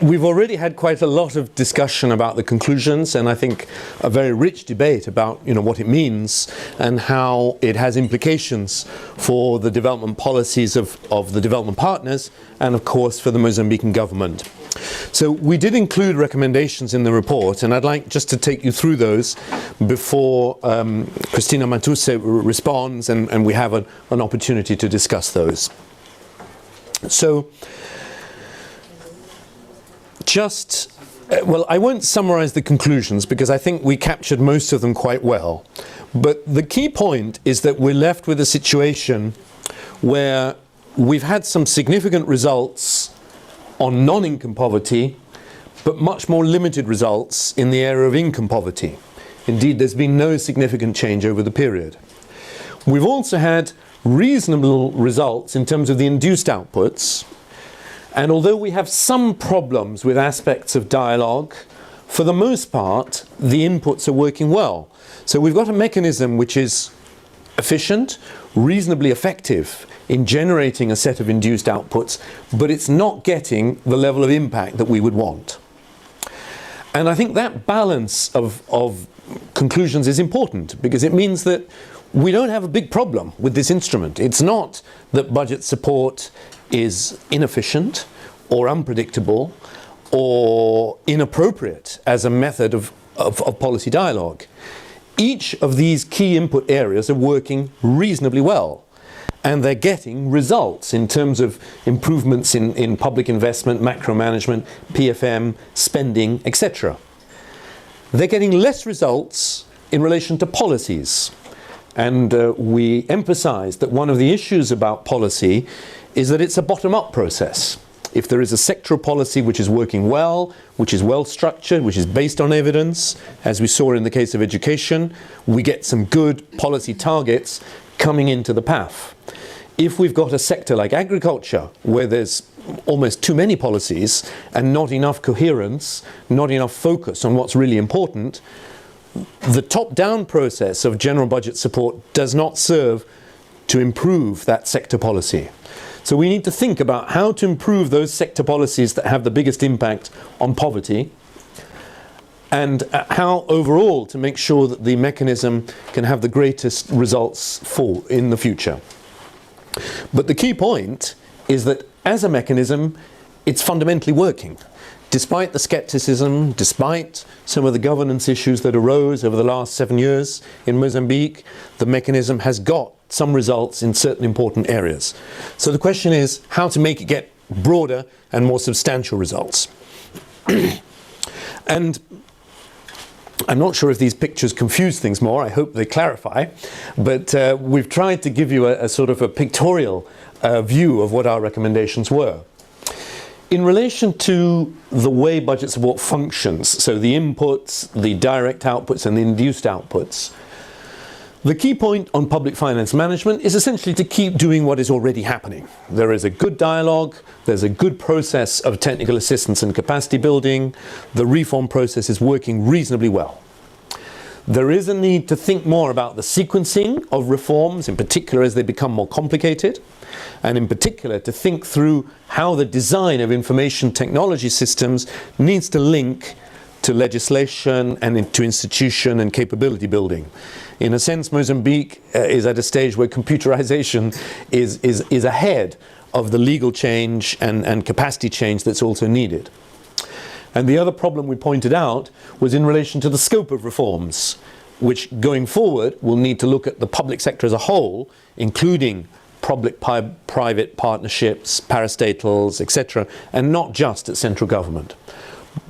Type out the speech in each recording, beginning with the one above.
We've already had quite a lot of discussion about the conclusions, and I think a very rich debate about what it means and how it has implications for the development policies of the development partners and of course for the Mozambican government. So we did include recommendations in the report, and I'd like just to take you through those before Cristina Matuse responds and we have an opportunity to discuss those. So I won't summarize the conclusions because I think we captured most of them quite well. But the key point is that we're left with a situation where we've had some significant results on non-income poverty, but much more limited results in the area of income poverty. Indeed, there's been no significant change over the period. We've also had reasonable results in terms of the induced outputs. And although we have some problems with aspects of dialogue, for the most part, the inputs are working well. So we've got a mechanism which is efficient, reasonably effective in generating a set of induced outputs, but it's not getting the level of impact that we would want. And I think that balance of conclusions is important because it means that we don't have a big problem with this instrument. It's not that budget support is inefficient or unpredictable or inappropriate as a method of policy dialogue. Each of these key input areas are working reasonably well, and they're getting results in terms of improvements in public investment, macro management, PFM, spending, etc. They're getting less results in relation to policies. And we emphasize that one of the issues about policy is that it's a bottom-up process. If there is a sectoral policy which is working well, which is well structured, which is based on evidence, as we saw in the case of education, we get some good policy targets coming into the PAF. If we've got a sector like agriculture, where there's almost too many policies and not enough coherence, not enough focus on what's really important, the top-down process of general budget support does not serve to improve that sector policy. So we need to think about how to improve those sector policies that have the biggest impact on poverty, and how overall to make sure that the mechanism can have the greatest results in the future. But the key point is that as a mechanism, it's fundamentally working. Despite the skepticism, despite some of the governance issues that arose over the last 7 years in Mozambique, the mechanism has got some results in certain important areas. So the question is how to make it get broader and more substantial results. And I'm not sure if these pictures confuse things more. I hope they clarify. But we've tried to give you a sort of a pictorial view of what our recommendations were. In relation to the way budget support functions, so the inputs, the direct outputs and the induced outputs, the key point on public finance management is essentially to keep doing what is already happening. There is a good dialogue, there's a good process of technical assistance and capacity building, the reform process is working reasonably well. There is a need to think more about the sequencing of reforms, in particular as they become more complicated, and in particular to think through how the design of information technology systems needs to link to legislation and to institution and capability building. In a sense, Mozambique is at a stage where computerization is ahead of the legal change and capacity change that's also needed. And the other problem we pointed out was in relation to the scope of reforms, which going forward will need to look at the public sector as a whole, including public-private partnerships, parastatals, etc., and not just at central government.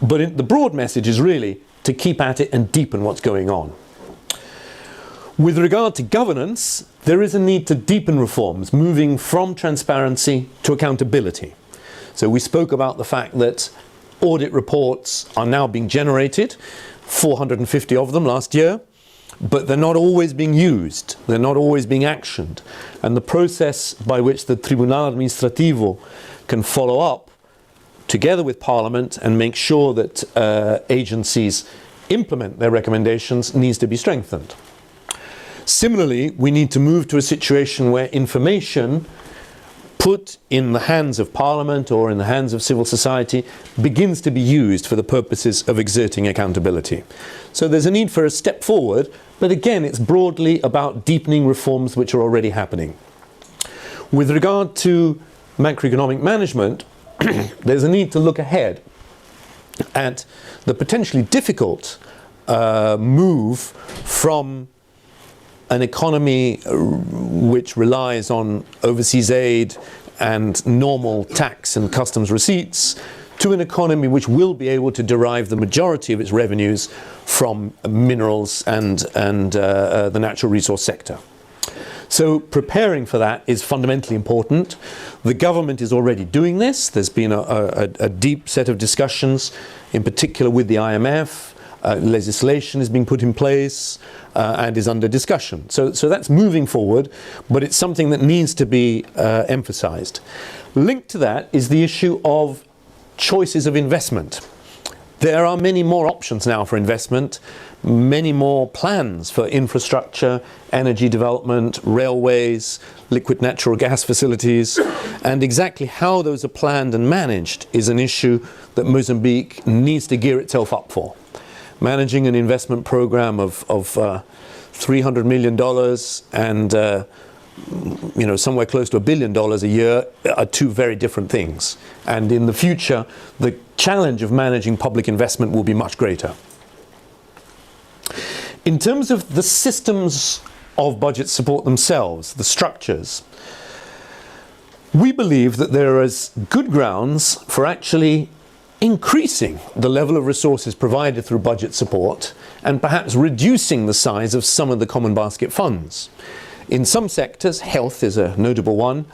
But the broad message is really to keep at it and deepen what's going on. With regard to governance, there is a need to deepen reforms, moving from transparency to accountability. So we spoke about the fact that audit reports are now being generated, 450 of them last year, but they're not always being used, they're not always being actioned. And the process by which the Tribunal Administrativo can follow up together with Parliament and make sure that agencies implement their recommendations needs to be strengthened. Similarly, we need to move to a situation where information put in the hands of Parliament or in the hands of civil society begins to be used for the purposes of exerting accountability. So there's a need for a step forward, but again, it's broadly about deepening reforms which are already happening. With regard to macroeconomic management, there's a need to look ahead at the potentially difficult move from an economy which relies on overseas aid and normal tax and customs receipts to an economy which will be able to derive the majority of its revenues from minerals and the natural resource sector. So preparing for that is fundamentally important. The government is already doing this. There's been a deep set of discussions, in particular with the IMF. Legislation is being put in place and is under discussion. So that's moving forward, but it's something that needs to be emphasized. Linked to that is the issue of choices of investment. There are many more options now for investment, many more plans for infrastructure, energy development, railways, liquid natural gas facilities, and exactly how those are planned and managed is an issue that Mozambique needs to gear itself up for. Managing an investment program of $300 million and somewhere close to $1 billion a year are two very different things. And in the future, the challenge of managing public investment will be much greater. In terms of the systems of budget support themselves, the structures, we believe that there is good grounds for actually increasing the level of resources provided through budget support and perhaps reducing the size of some of the common basket funds. In some sectors, health is a notable one,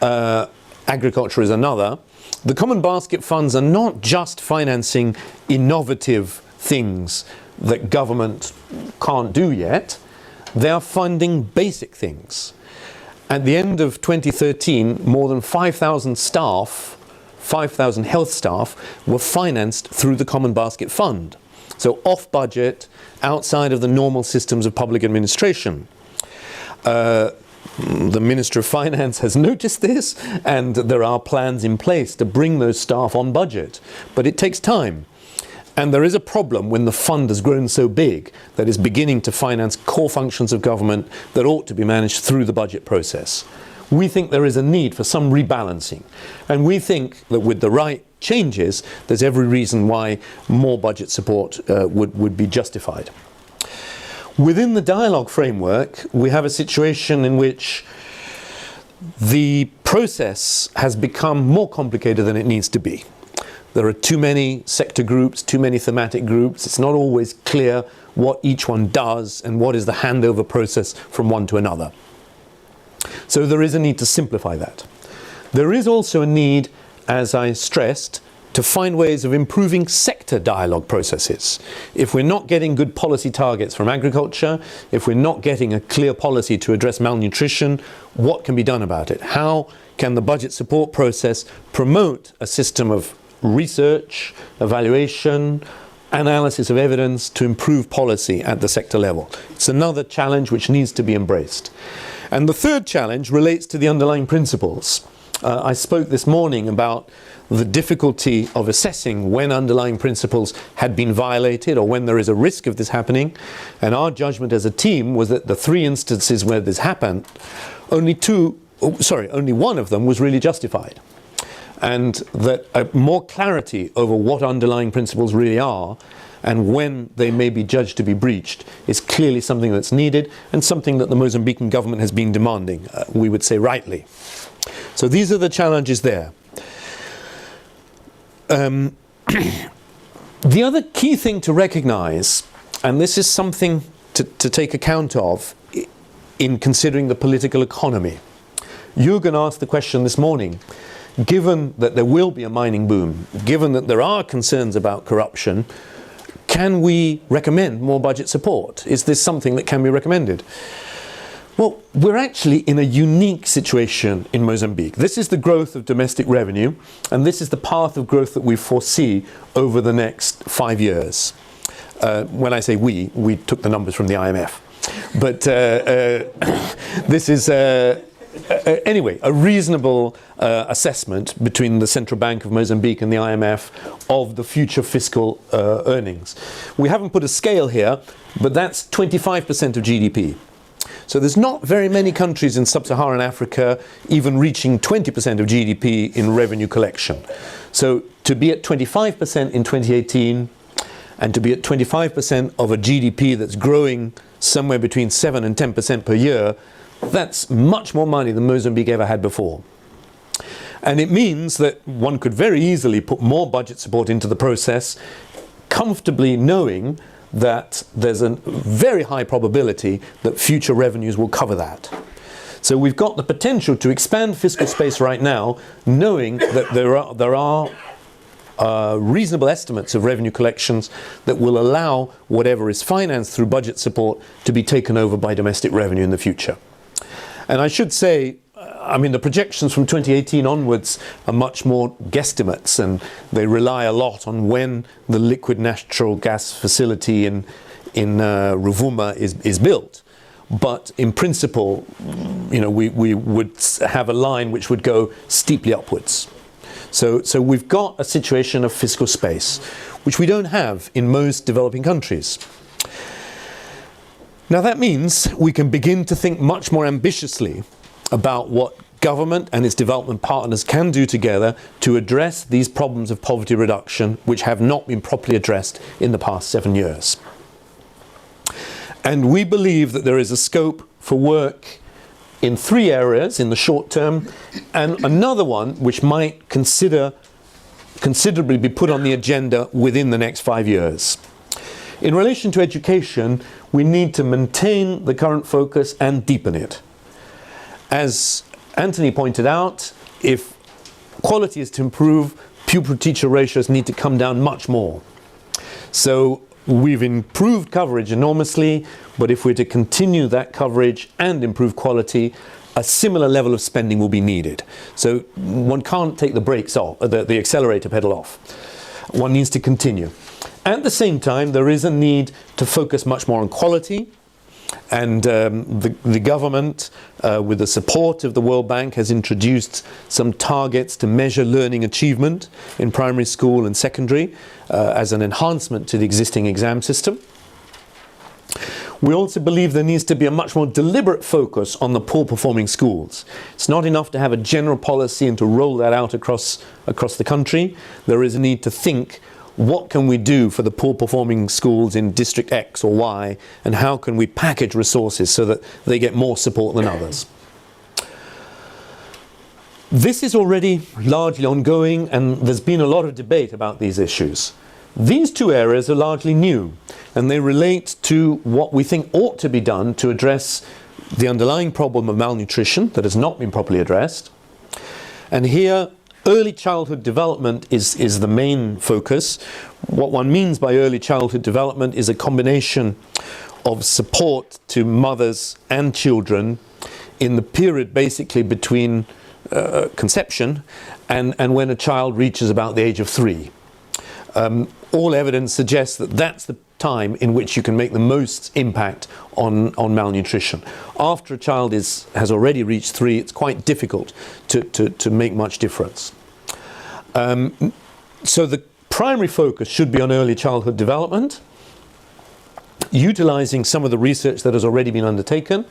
agriculture is another. The common basket funds are not just financing innovative things that government can't do yet, they are funding basic things. At the end of 2013, more than 5,000 staff, 5,000 health staff were financed through the Common Basket Fund. So off budget, outside of the normal systems of public administration. The Minister of Finance has noticed this, and there are plans in place to bring those staff on budget. But it takes time. And there is a problem when the fund has grown so big that it's beginning to finance core functions of government that ought to be managed through the budget process. We think there is a need for some rebalancing. And we think that with the right changes, there's every reason why more budget support would be justified. Within the dialogue framework, we have a situation in which the process has become more complicated than it needs to be. There are too many sector groups, too many thematic groups. It's not always clear what each one does and what is the handover process from one to another. So there is a need to simplify that. There is also a need, as I stressed, to find ways of improving sector dialogue processes. If we're not getting good policy targets from agriculture, if we're not getting a clear policy to address malnutrition, what can be done about it? How can the budget support process promote a system of research, evaluation, analysis of evidence to improve policy at the sector level? It's another challenge which needs to be embraced. And the third challenge relates to the underlying principles. I spoke this morning about the difficulty of assessing when underlying principles had been violated or when there is a risk of this happening. And our judgment as a team was that the 3 instances where this happened, only one of them was really justified. And that more clarity over what underlying principles really are and when they may be judged to be breached is clearly something that's needed and something that the Mozambican government has been demanding, we would say rightly. So these are the challenges there. The other key thing to recognize, and this is something to take account of in considering the political economy. Jürgen asked the question this morning, given that there will be a mining boom, given that there are concerns about corruption, can we recommend more budget support? Is this something that can be recommended? Well, we're actually in a unique situation in Mozambique. This is the growth of domestic revenue, and this is the path of growth that we foresee over the next 5 years. When I say we took the numbers from the IMF. But this is anyway, a reasonable assessment between the Central Bank of Mozambique and the IMF of the future fiscal earnings. We haven't put a scale here, but that's 25% of GDP. So there's not very many countries in sub-Saharan Africa even reaching 20% of GDP in revenue collection. So to be at 25% in 2018 and to be at 25% of a GDP that's growing somewhere between 7 and 10% per year, that's much more money than Mozambique ever had before. And it means that one could very easily put more budget support into the process, comfortably knowing that there's a very high probability that future revenues will cover that. So we've got the potential to expand fiscal space right now, knowing that there are reasonable estimates of revenue collections that will allow whatever is financed through budget support to be taken over by domestic revenue in the future. And I should say, I mean, the projections from 2018 onwards are much more guesstimates, and they rely a lot on when the liquid natural gas facility in Rovuma is built. But in principle, you know, we would have a line which would go steeply upwards. So we've got a situation of fiscal space, which we don't have in most developing countries. Now that means we can begin to think much more ambitiously about what government and its development partners can do together to address these problems of poverty reduction, which have not been properly addressed in the past 7 years. And we believe that there is a scope for work in 3 areas in the short term, and another one which might considerably be put on the agenda within the next 5 years. In relation to education, we need to maintain the current focus and deepen it. As Anthony pointed out, if quality is to improve, pupil-teacher ratios need to come down much more. So we've improved coverage enormously, but if we're to continue that coverage and improve quality, a similar level of spending will be needed. So one can't take the brakes off, the accelerator pedal off. One needs to continue. At the same time, there is a need to focus much more on quality, and the government, with the support of the World Bank, has introduced some targets to measure learning achievement in primary school and secondary as an enhancement to the existing exam system. We also believe there needs to be a much more deliberate focus on the poor performing schools. It's not enough to have a general policy and to roll that out across the country. There is a need to think, what can we do for the poor performing schools in district X or Y, and how can we package resources so that they get more support than others? This is already largely ongoing, and there's been a lot of debate about these issues. These 2 areas are largely new, and they relate to what we think ought to be done to address the underlying problem of malnutrition that has not been properly addressed. And here, early childhood development is the main focus. What one means by early childhood development is a combination of support to mothers and children in the period basically between conception and when a child reaches about the age of 3. All evidence suggests that that's the time in which you can make the most impact on malnutrition. After a child has already reached 3, it's quite difficult to make much difference. So the primary focus should be on early childhood development, utilizing some of the research that has already been undertaken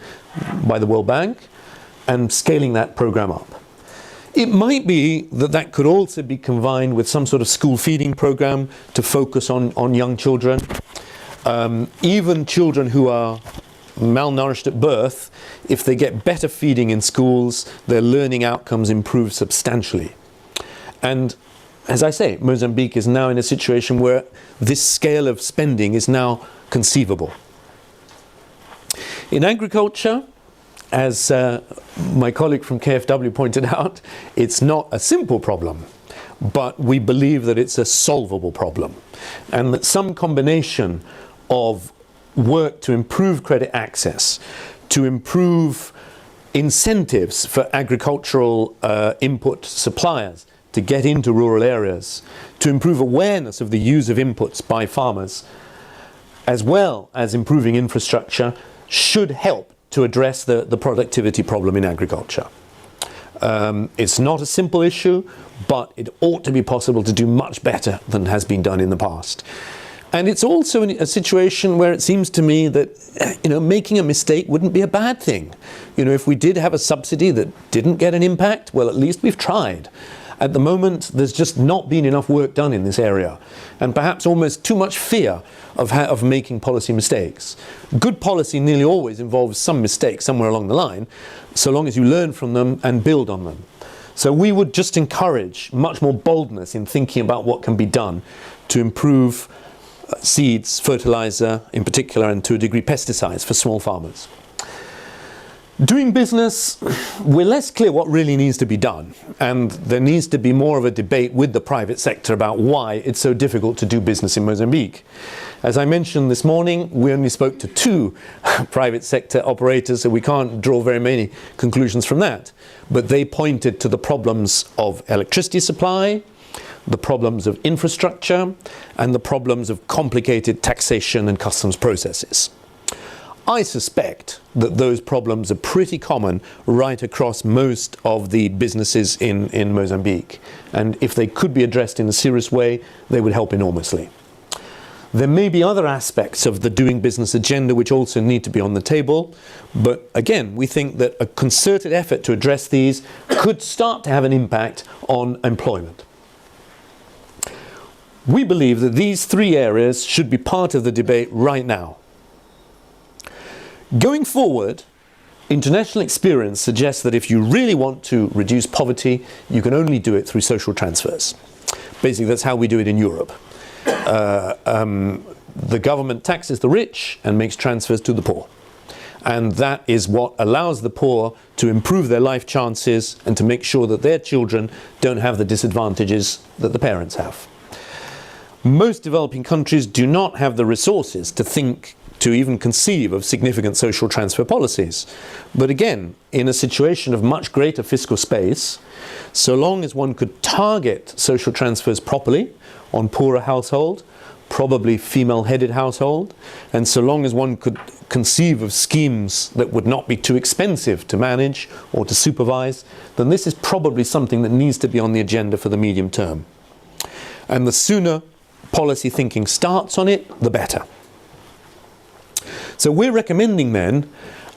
by the World Bank and scaling that program up. It might be that that could also be combined with some sort of school feeding program to focus on young children. Even children who are malnourished at birth, if they get better feeding in schools, their learning outcomes improve substantially. And as I say, Mozambique is now in a situation where this scale of spending is now conceivable. In agriculture, as my colleague from KfW pointed out, it's not a simple problem, but we believe that it's a solvable problem, and that some combination of work to improve credit access, to improve incentives for agricultural input suppliers to get into rural areas, to improve awareness of the use of inputs by farmers, as well as improving infrastructure, should help to address the productivity problem in agriculture. It's not a simple issue, but it ought to be possible to do much better than has been done in the past. And it's also a situation where it seems to me that, making a mistake wouldn't be a bad thing. If we did have a subsidy that didn't get an impact, well, at least we've tried. At the moment, there's just not been enough work done in this area, and perhaps almost too much fear of making policy mistakes. Good policy nearly always involves some mistake somewhere along the line, so long as you learn from them and build on them. So we would just encourage much more boldness in thinking about what can be done to improve seeds, fertilizer in particular, and to a degree pesticides for small farmers. Doing business, we're less clear what really needs to be done, and there needs to be more of a debate with the private sector about why it's so difficult to do business in Mozambique. As I mentioned this morning, we only spoke to 2 private sector operators, so we can't draw very many conclusions from that. But they pointed to the problems of electricity supply, the problems of infrastructure, and the problems of complicated taxation and customs processes. I suspect that those problems are pretty common right across most of the businesses in Mozambique. And if they could be addressed in a serious way, they would help enormously. There may be other aspects of the doing business agenda which also need to be on the table. But again, we think that a concerted effort to address these could start to have an impact on employment. We believe that these 3 areas should be part of the debate right now. Going forward, international experience suggests that if you really want to reduce poverty, you can only do it through social transfers. Basically, that's how we do it in Europe. The government taxes the rich and makes transfers to the poor. And that is what allows the poor to improve their life chances and to make sure that their children don't have the disadvantages that the parents have. Most developing countries do not have the resources to even conceive of significant social transfer policies. But again, in a situation of much greater fiscal space, so long as one could target social transfers properly on poorer household, probably female-headed household, and so long as one could conceive of schemes that would not be too expensive to manage or to supervise, then this is probably something that needs to be on the agenda for the medium term. And the sooner policy thinking starts on it, the better. So we're recommending then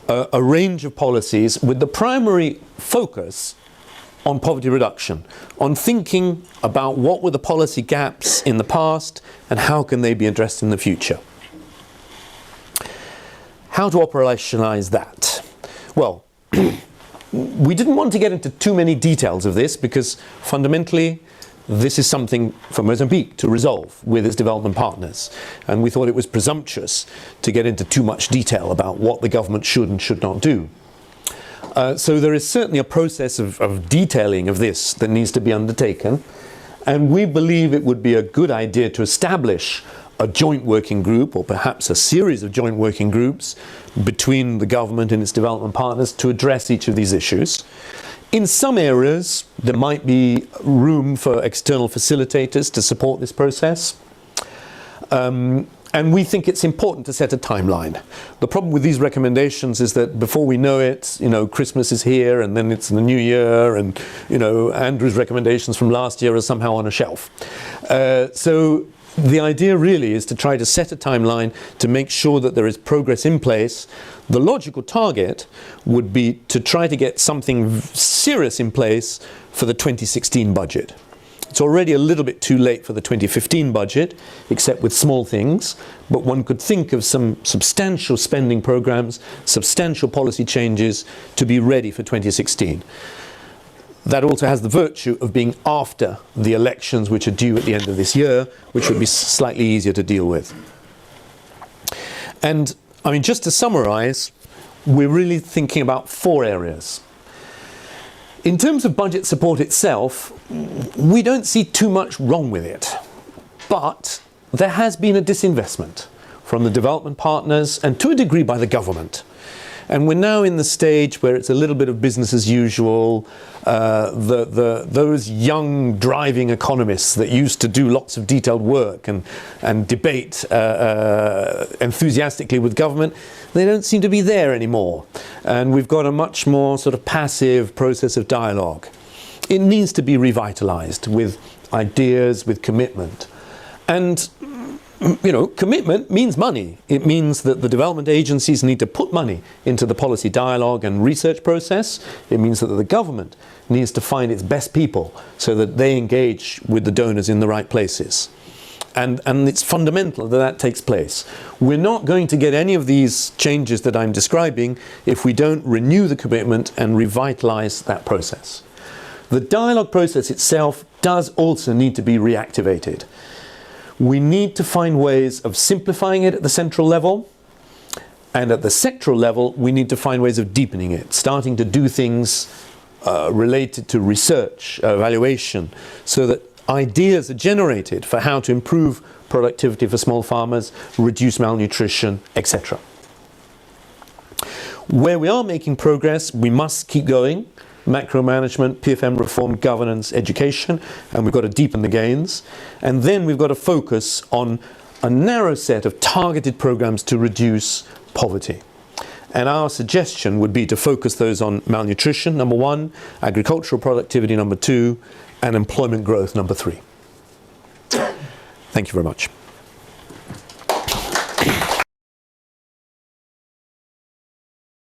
a range of policies with the primary focus on poverty reduction, on thinking about what were the policy gaps in the past and how can they be addressed in the future. How to operationalize that? Well, we didn't want to get into too many details of this because fundamentally this is something for Mozambique to resolve with its development partners. And we thought it was presumptuous to get into too much detail about what the government should and should not do. So there is certainly a process of detailing of this that needs to be undertaken. And we believe it would be a good idea to establish a joint working group, or perhaps a series of joint working groups between the government and its development partners to address each of these issues. In some areas, there might be room for external facilitators to support this process. And we think it's important to set a timeline. The problem with these recommendations is that before we know it, Christmas is here and then it's the new year and, Andrew's recommendations from last year are somehow on a shelf. So the idea really is to try to set a timeline to make sure that there is progress in place. The logical target would be to try to get something serious in place for the 2016 budget. It's already a little bit too late for the 2015 budget, except with small things, but one could think of some substantial spending programs, substantial policy changes to be ready for 2016. That also has the virtue of being after the elections which are due at the end of this year, which would be slightly easier to deal with. And just to summarize, we're really thinking about 4 areas. In terms of budget support itself, we don't see too much wrong with it. But there has been a disinvestment from the development partners and to a degree by the government. And we're now in the stage where it's a little bit of business as usual. Those young driving economists that used to do lots of detailed work and debate enthusiastically with government, they don't seem to be there anymore. And we've got a much more sort of passive process of dialogue. It needs to be revitalized with ideas, with commitment. And commitment means money. It means that the development agencies need to put money into the policy dialogue and research process. It means that the government needs to find its best people so that they engage with the donors in the right places. And it's fundamental that that takes place. We're not going to get any of these changes that I'm describing if we don't renew the commitment and revitalize that process. The dialogue process itself does also need to be reactivated. We need to find ways of simplifying it at the central level, and at the sectoral level we need to find ways of deepening it, starting to do things related to research, evaluation, so that ideas are generated for how to improve productivity for small farmers, reduce malnutrition, etc. Where we are making progress, we must keep going. Macro management, PFM reform, governance, education, and we've got to deepen the gains. And then we've got to focus on a narrow set of targeted programs to reduce poverty. And our suggestion would be to focus those on malnutrition, number 1, agricultural productivity, number 2, and employment growth, number 3. Thank you very much.